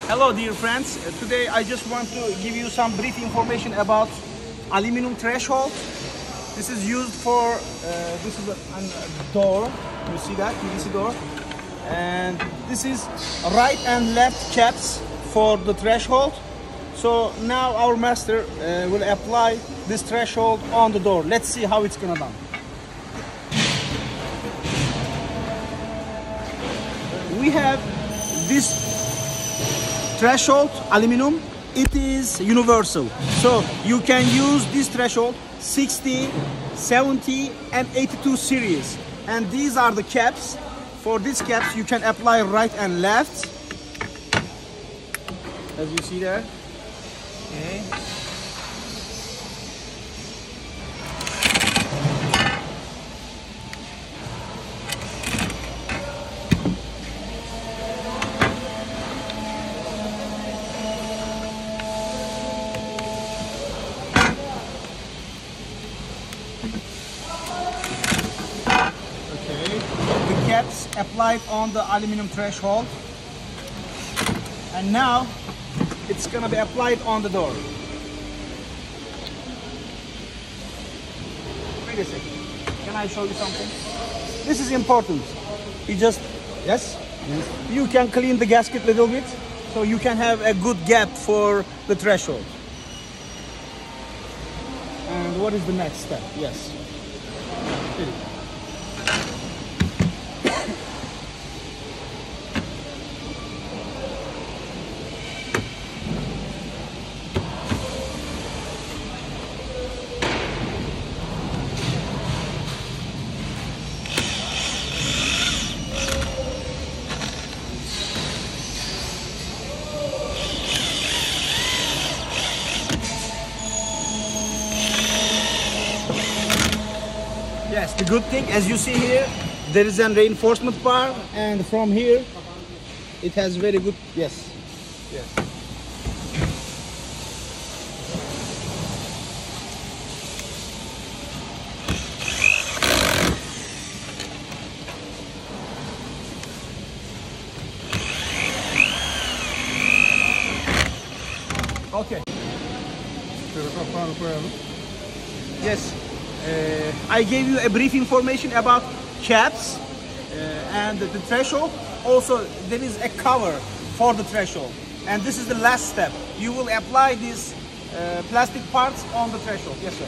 Hello dear friends, today I just want to give you some brief information about aluminum threshold. This is used for, this is a door, you see that, PVC door. And this is right and left caps for the threshold. So now our master will apply this threshold on the door. Let's see how it's gonna done. We have this threshold aluminum. It is universal, so you can use this threshold 60, 70 and 82 series, and these are the caps. For these caps you can apply right and left, as you see there. Okay. Caps applied on the aluminum threshold, and now it's gonna be applied on the door. Wait a second, can I show you something? This is important. You just, yes, you can clean the gasket a little bit so you can have a good gap for the threshold. And what is the next step? Yes. Yes, the good thing, as you see here, there is a reinforcement bar, and from here it has very good, yes. Okay. Yes. I gave you a brief information about caps and the threshold. Also, there is a cover for the threshold, and this is the last step. You will apply these plastic parts on the threshold. Yes, sir.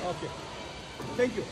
Okay. Thank you.